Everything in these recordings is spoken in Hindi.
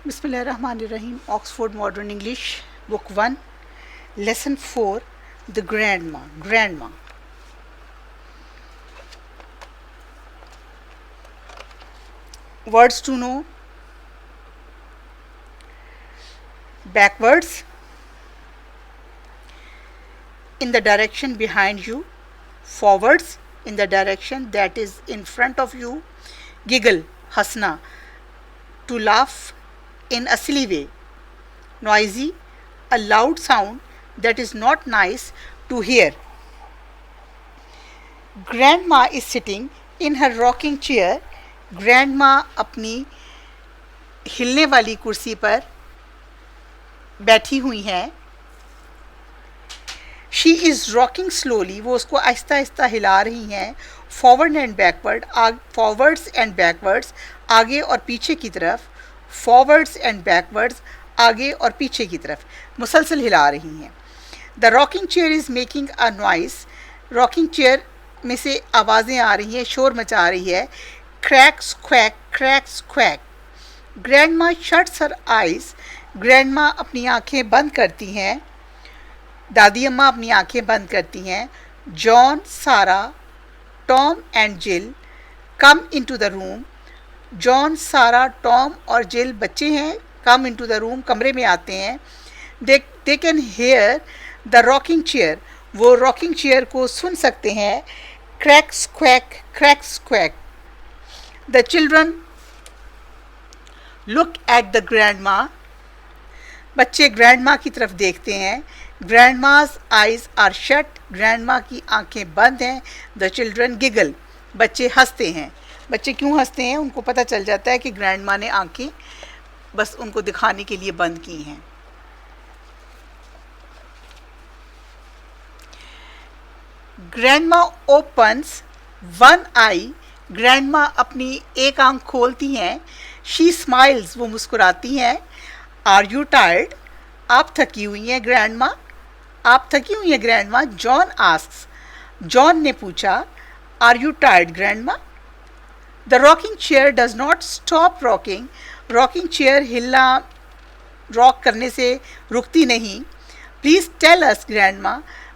Bismillahirrahmanirrahim. Oxford Modern English, Book 1, Lesson 4, The Grandma. Grandma. Words to know. Backwards. In the direction behind you. Forwards. In the direction that is in front of you. Giggle. Hasna. To laugh in a silly way. Noisy, a loud sound that is not nice to hear. Grandma is sitting in her rocking chair. Grandma अपनी हिलने वाली कुर्सी पर बैठी हुई हैं. She is rocking slowly. वो उसको आहिस्ता आहिस्ता हिला रही हैं. Forward and backward. Forwards and backwards. आगे और पीछे की तरफ. Forwards and backwards. आगे और पीछे की तरफ मुसलसल हिला रही हैं. The rocking chair is making a noise. Rocking chair में से आवाज़ें आ रही हैं, शोर मचा रही है. Crack, squack, crack, squack. Grandma shuts her eyes. Grandma अपनी आँखें बंद करती हैं. दादी अम्मा अपनी आँखें बंद करती हैं. John, Sarah, Tom and Jill come into the room. John, Sarah, Tom और Jill बच्चे हैं. Come into the room, कमरे में आते हैं. They can hear the rocking chair. वो rocking chair को सुन सकते हैं. Crack, squack, crack, squack. The children look at the grandma. बच्चे grandma की तरफ देखते हैं. Grandma's eyes are shut. Grandma की आंखें बंद हैं. The children giggle. बच्चे हंसते हैं. बच्चे क्यों हंसते हैं? उनको पता चल जाता है कि grandma ने आंखें बस उनको दिखाने के लिए बंद की हैं. Grandma opens one eye. Grandma अपनी एक आंख खोलती हैं. She smiles. वो मुस्कुराती हैं. Are you tired? आप थकी हुई हैं grandma? आप थकी हुई हैं grandma? John asks. John ने पूछा. Are you tired grandma? The rocking chair does not stop rocking. Rocking chair हिलना रॉक करने से रुकती नहीं. Please tell us grandma.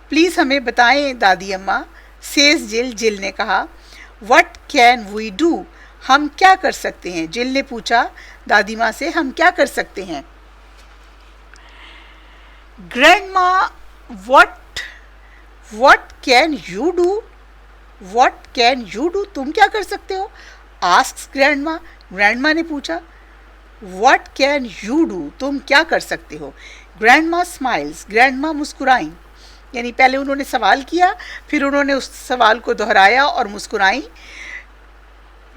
Please हमें बताएं दादी अम्मा. Says Jill. Jill ने कहा. What can we do? हम क्या कर सकते हैं? Jill ने पूछा दादी माँ से हम क्या कर सकते हैं? Grandma, what can you do? What can you do? तुम क्या कर सकते हो? Asks grandma. Grandma ने पूछा. What can you do? तुम क्या कर सकते हो? Grandma smiles. Grandma मुस्कुराई. यानी पहले उन्होंने सवाल किया, फिर उन्होंने उस सवाल को दोहराया और मुस्कुराई.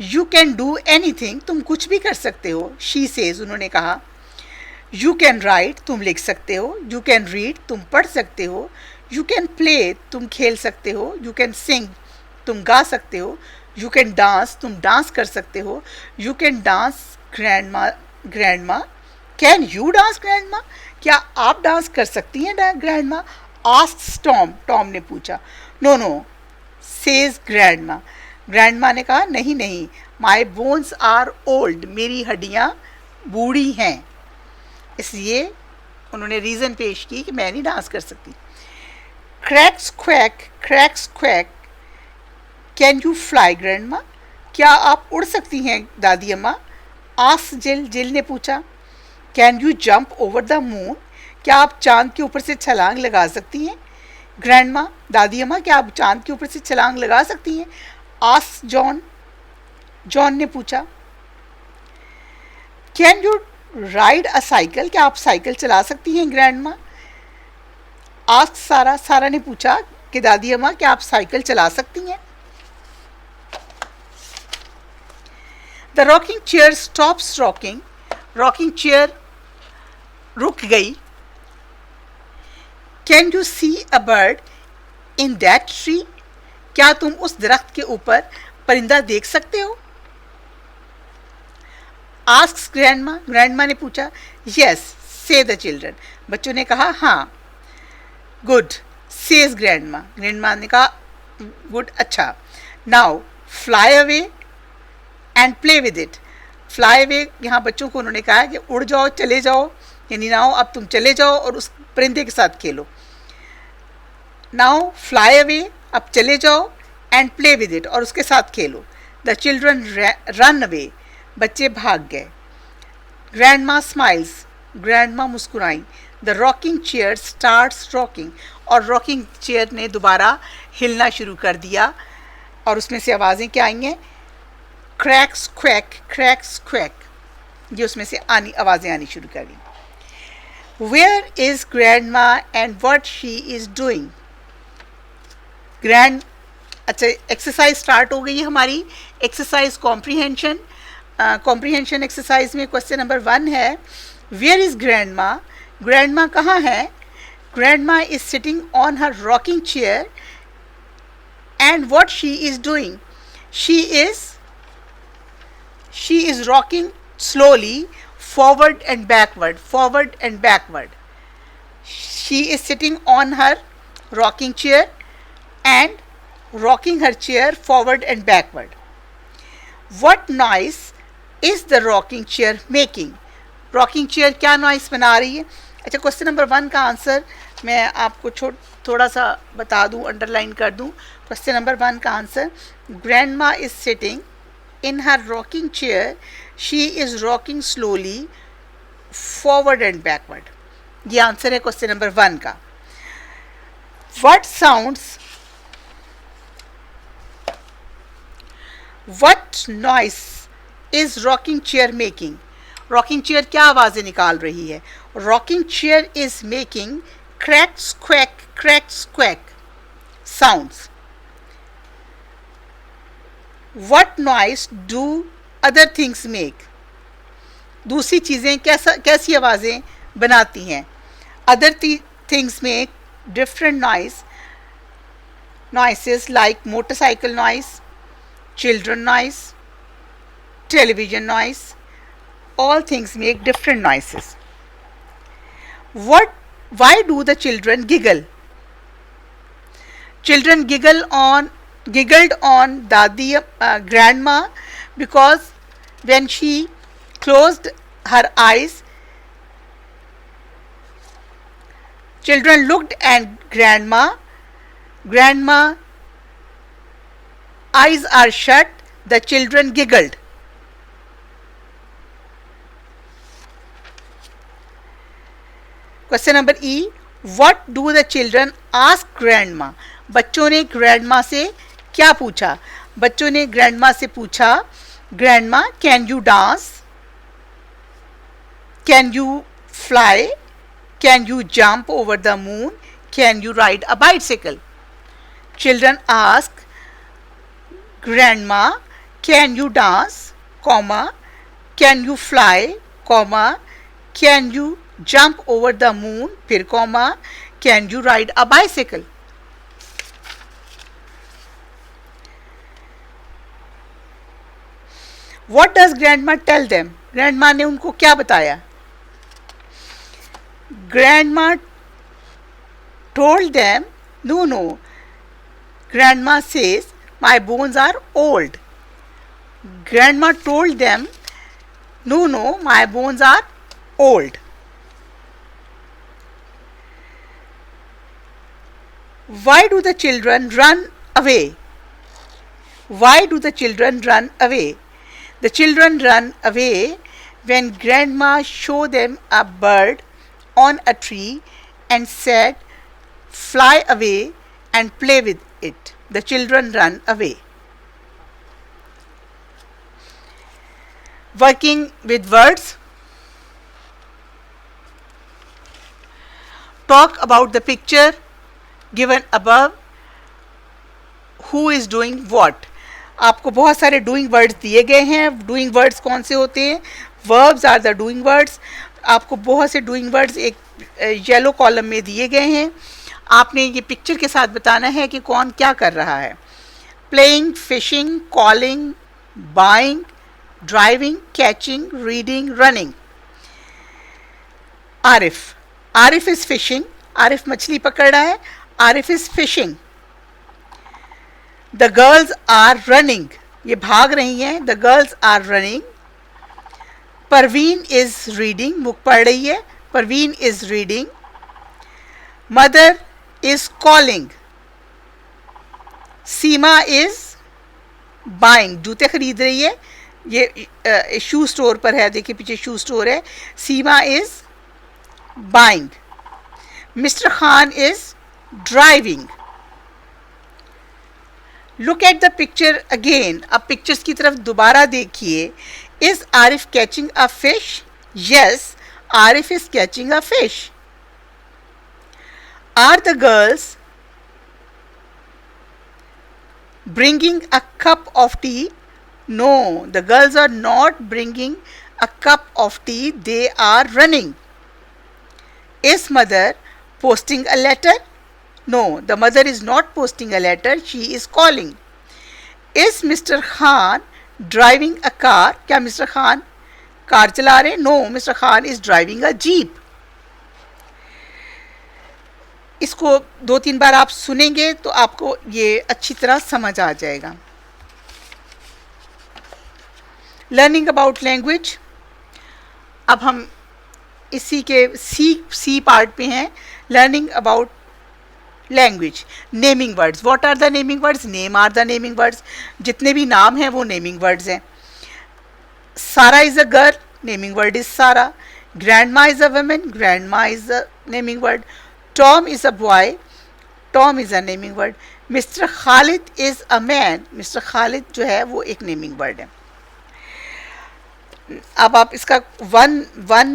You can do anything. तुम कुछ भी कर सकते हो. She says. उन्होंने कहा. You can write. तुम लिख सकते हो. You can read. तुम पढ़ सकते हो. You can play. तुम खेल सकते हो. You can sing. तुम गा सकते हो. You can dance. तुम डांस कर सकते हो. You can dance grandma. Can you dance grandma? क्या आप डांस कर सकती हैं grandma? Asks Tom. Tom ने पूछा. No. Says grandma. Grandma ने कहा नहीं. My bones are old. मेरी हड्डियाँ बूढ़ी हैं. इसलिए उन्होंने रीज़न पेश की कि मैं नहीं डांस कर सकती. Crack squack. Can you fly grandma? क्या आप उड़ सकती हैं दादी अम्मा? Ask Jill. Jill ने पूछा. Can you jump over the moon? क्या आप चांद के ऊपर से छलांग लगा सकती हैं? ग्रैंडमा, दादी अम्मा, क्या आप चांद के ऊपर से छलांग लगा सकती हैं? Ask John. जॉन ने पूछा. Can you ride a cycle? क्या आप साइकिल चला सकती हैं ग्रैंडमा? Ask सारा. सारा ने पूछा कि दादी अम्मा क्या आप साइकिल चला सकती हैं? The rocking chair stops rocking. Rocking chair रुक गई. Can you see a bird in that tree? क्या तुम उस दरख्त के ऊपर परिंदा देख सकते हो? Asks grandma. Grandma ने पूछा. Yes, say the children. बच्चों ने कहा हाँ. Good, says grandma. Grandma ने कहा good, अच्छा. Now fly away and play with it. Fly away, यहाँ बच्चों को उन्होंने कहा कि उड़ जाओ, चले जाओ, यानी नाउ अब तुम चले जाओ और उस परिंदे के साथ खेलो. नाउ फ्लाई अवे, अब चले जाओ, एंड प्ले विद इट, और उसके साथ खेलो. द चिल्ड्रन रन अवे, बच्चे भाग गए. ग्रैंड माँ स्माइल्स, ग्रैंड माँ मुस्कुराई. The rocking chair starts rocking, और रॉकिंग चेयर ने दोबारा हिलना शुरू कर दिया और उसमें से आवाज़ें क्या आई हैं? क्रैक स्क्वैक, क्रैक स्क्वैक, ये उसमें से आवाज़ें आनी शुरू कर दी. वेयर इज़ ग्रैंड माँ and what she is doing. अच्छा, एक्सरसाइज स्टार्ट हो गई है हमारी. Exercise comprehension. कॉम्प्रीहेंशन एक्सरसाइज में क्वेश्चन नंबर 1 है, वेयर इज़ ग्रैंड माँ. ग्रैंड माँ कहाँ है? ग्रैंड माँ is sitting on her rocking chair and what she is doing. she is rocking slowly forward and backward, forward and backward. She is sitting on her rocking chair and rocking her chair forward and backward. What noise is the rocking chair making? Rocking chair क्या नॉइस बना रही है? अच्छा, क्वेश्चन नंबर 1 का आंसर मैं आपको थोड़ा सा बता दूं, अंडरलाइन कर दूं. क्वेश्चन नंबर 1 का answer, grandma is sitting in her rocking chair, she is rocking slowly forward and backward. ये आंसर है क्वेश्चन नंबर 1 का. What sounds, what noise is rocking chair making. Rocking chair क्या आवाज़ें निकाल रही है? Rocking chair is making crack squawk sounds. What noise do other things make. दूसरी चीज़ें कैसी आवाज़ें बनाती हैं? Other things make different noises like motorcycle noise, children noise, television noise. All things make different noises. Why do the children giggle? Children giggled on Dadi, grandma, because when she closed her eyes, children looked at grandma. Grandma eyes are shut, the children giggled. Question number E, what do the children ask grandma. बच्चों ने ग्रैंडमा से क्या पूछा? बच्चों ने ग्रैंडमा से पूछा, grandma can you dance, can you fly, can you jump over the moon, can you ride a bicycle. Children ask grandma can you dance, comma, can you fly, comma, can you jump over the moon, फिर comma, can you ride a bicycle. What does grandma tell them? grandma ने उनको क्या बताया? grandma told them, no, grandma says my bones are old. grandma told them, no, my bones are old. Why do the children run away? Why do the children run away? The children run away when grandma showed them a bird on a tree and said, fly away and play with it. The children run away. Working with words. Talk about the picture given above. Who is doing what? आपको बहुत सारे डूइंग वर्ड्स दिए गए हैं. डूइंग वर्ड्स कौन से होते हैं? Verbs are the doing words. आपको बहुत से डूइंग वर्ड्स एक येलो कॉलम में दिए गए हैं. आपने ये पिक्चर के साथ बताना है कि कौन क्या कर रहा है. Playing, fishing, calling, buying, driving, catching, reading, running. Arif is fishing. Arif मछली पकड़ रहा है. Arif is fishing. The girls are running. ये भाग रही हैं. The girls are running. Parveen is reading, book पढ़ रही है, Parveen is reading. Mother is calling. Seema is buying, जूते खरीद रही है, ये शू स्टोर पर है, देखिए पीछे शू स्टोर है. Seema is buying. Mister Khan is driving. Look at the picture again, अब पिक्चर्स की तरफ दोबारा देखिए. Is Arif catching a fish? Yes, Arif is catching a fish. Are the girls bringing a cup of tea? No, the girls are not bringing a cup of tea, they are running. Is mother posting a letter? No, the mother is not posting a letter, she is calling. Is Mr. Khan driving a car? क्या Mr. Khan कार चला रहे? No, Mr. Khan is driving a jeep. इसको 2-3 बार आप सुनेंगे तो आपको ये अच्छी तरह समझ आ जाएगा. Learning about language. अब हम इसी के सी पार्ट पे हैं. Learning about language. Naming words. What are the naming words? Name are the naming words. जितने भी नाम हैं वो नेमिंग वर्ड्स हैं. Sara is a girl, naming word is Sara. Grandma is a women, grandma is a naming word. Tom is a boy, Tom is a naming word. Mr. Khalid is a man, Mr. Khalid जो है वो एक नेमिंग वर्ड है. अब आप इसका वन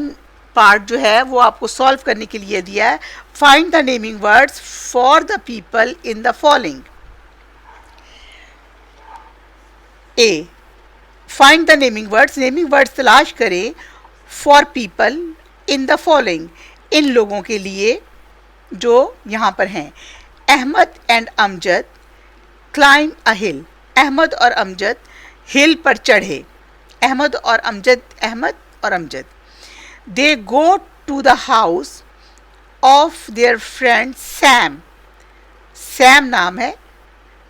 पार्ट जो है वो आपको सॉल्व करने के लिए दिया है. Find the naming words for the people in the following. A, find the naming words, naming words तलाश करें for people in the following, इन लोगों के लिए जो यहाँ पर हैं. Ahmed and Amjad climb a hill. Ahmed और अमजद हिल पर चढ़े. अहमद और Amjad. They go to the house of their friend Sam. Sam नाम है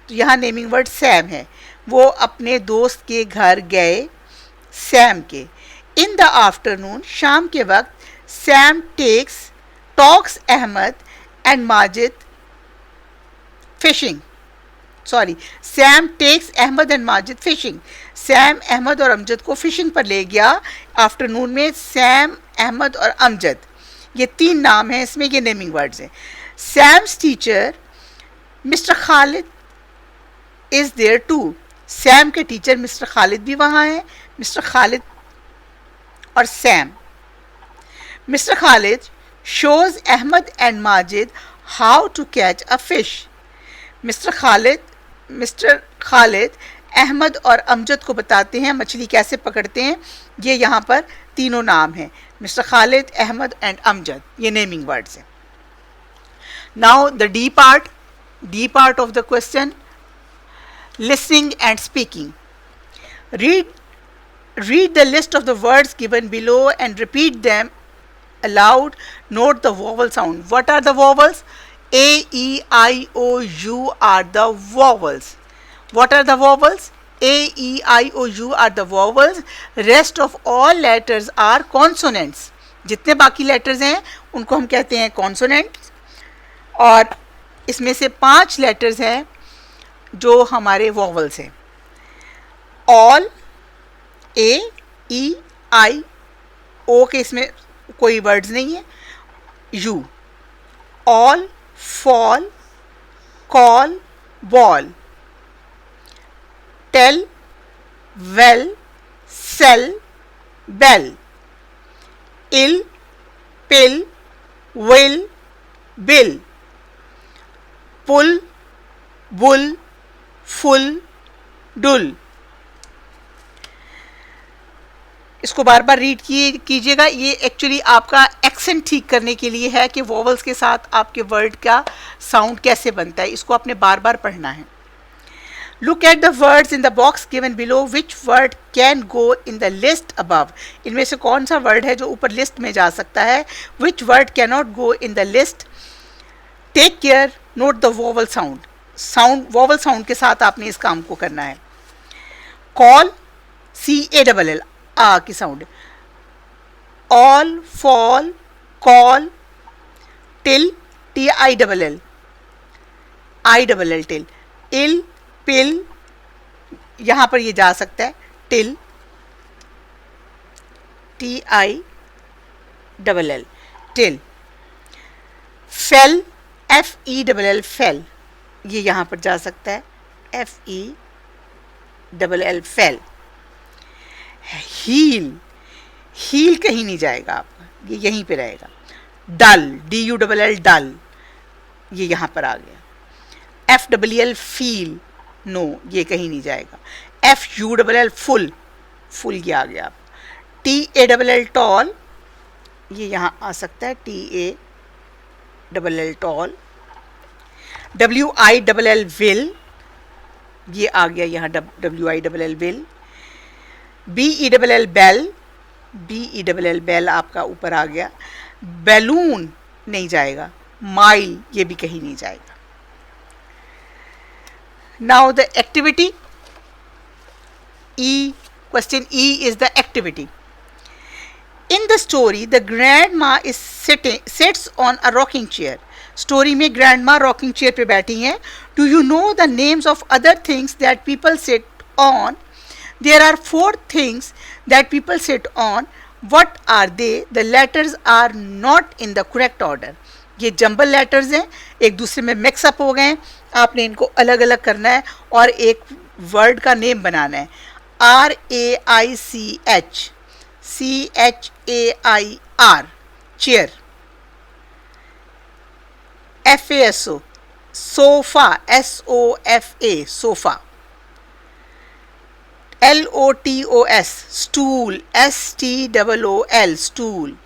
तो यहाँ नेमिंग वर्ड सैम है. वो अपने दोस्त के घर गए, सैम के. इन द आफ्टरनून, शाम के वक्त, Sam talks Ahmed and Majid fishing. Sam takes Ahmed and Majid fishing. Sam Ahmed और अमजद को फिशिंग पर ले गया आफ्टरनून में. सैम, अहमद और अमजद, ये 3 नाम हैं, इसमें ये नेमिंग वर्ड्स हैं. Sam's teacher mister Khalid is there too. Sam के टीचर मिस्टर खालिद भी वहाँ हैं. मिस्टर खालिद और Sam. Mister Khalid shows Ahmed and Majid how to catch a fish. Mr. Khalid Ahmed और अमजद को बताते हैं मछली कैसे पकड़ते हैं. ये यहाँ पर तीनों नाम हैं, मिस्टर खालिद, अहमद एंड अमजद, ये नेमिंग वर्ड्स हैं. Now the D part of the question, listening and speaking. read the list of the words given below and repeat them aloud. Note the vowel sound. What are the vowels? A, E, I, O, U are the vowels. What are the vowels? A, E, I, O, U are the vowels. Rest of all letters are consonants. जितने बाकी लेटर्स हैं उनको हम कहते हैं कॉन्सोनेंट्स. और इसमें से 5 लेटर्स हैं जो हमारे वॉवल्स हैं. ऑल, ए, ई, आई, ओ के इसमें कोई वर्ड्स नहीं है. U, all, fall, call, ball, tell, well, sell, bell, ill, pill, will, bill, pull, bull, full, dull. इसको बार बार रीड कीजिएगा. ये एक्चुअली आपका एक्सेंट ठीक करने के लिए है कि वॉवल्स के साथ आपके वर्ड का साउंड कैसे बनता है. इसको आपने बार बार पढ़ना है. Look at the words in the box given below. Which word can go in the list above. इनमें से कौन सा वर्ड है जो ऊपर लिस्ट में जा सकता है. Which word can not go in the list. Take care, note the vowel sound. Vowel sound के साथ आपने इस काम को करना है. कॉल, CALL, आ की sound. all, fall, call, till, T-I-double-L, I-double-L, till, ill, pill, यहाँ पर ये जा सकता है till, T-I-double-L, till, fell, F-E-double-L, fell, ये यहाँ पर जा सकता है F-E-double-L, fell, heal, हील कहीं नहीं जाएगा आपका, ये यहीं पे रहेगा, डल, D-U-double-L, डल, ये यहाँ पर आ गया, F-double-L, फील, नो, ये कहीं नहीं जाएगा, F-U-double-L, फुल, फुल ये आ गया आपका, T-A-double-L, टॉल, ये यहाँ आ सकता है T-A-double-L, टॉल, W-I-double-L, विल, ये आ गया यहाँ W-I-double-L, will, B-E-double-L, bell, B-E-double-L, bell आपका ऊपर आ गया, बैलून नहीं जाएगा, माइल ये भी कहीं नहीं जाएगा. Now the activity E, question E is the activity. In the story, the grandma sits on a rocking chair. Story में grandma rocking chair पे बैठी हैं. Do you know the names of other things that people sit on? There are 4 things that people sit on. What are they? The letters are not in the correct order. ये जंबल लेटर्स हैं, एक दूसरे में मिक्सअप हो गए हैं, आपने इनको अलग अलग करना है और एक वर्ड का नेम बनाना है. RAICH, CHAIR, chair. FASO, sofa, SOFA, sofa. LOTOS, stool, STOOL, stool.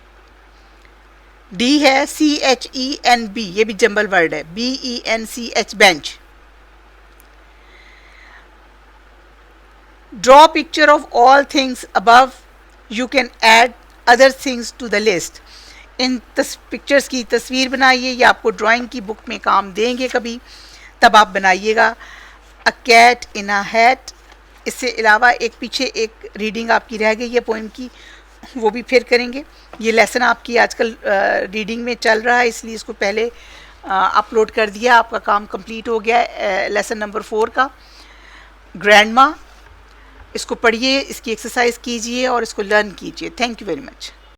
D है CHENB, ये भी जंबल वर्ड है, BENCH, bench. Draw picture of all things above. You can add other things to the list. In pictures की तस्वीर बनाइए, ये आपको ड्राइंग की बुक में काम देंगे कभी, तब आप बनाइएगा. A cat in a hat. इससे अलावा एक पीछे एक रीडिंग आपकी रह गई है पोइम की, वो भी फिर करेंगे. ये लेसन आपकी आजकल रीडिंग में चल रहा है, इसलिए इसको पहले अपलोड कर दिया. आपका काम कंप्लीट हो गया है लेसन नंबर 4 का. ग्रैंडमा, इसको पढ़िए, इसकी एक्सरसाइज कीजिए और इसको लर्न कीजिए. Thank you very much.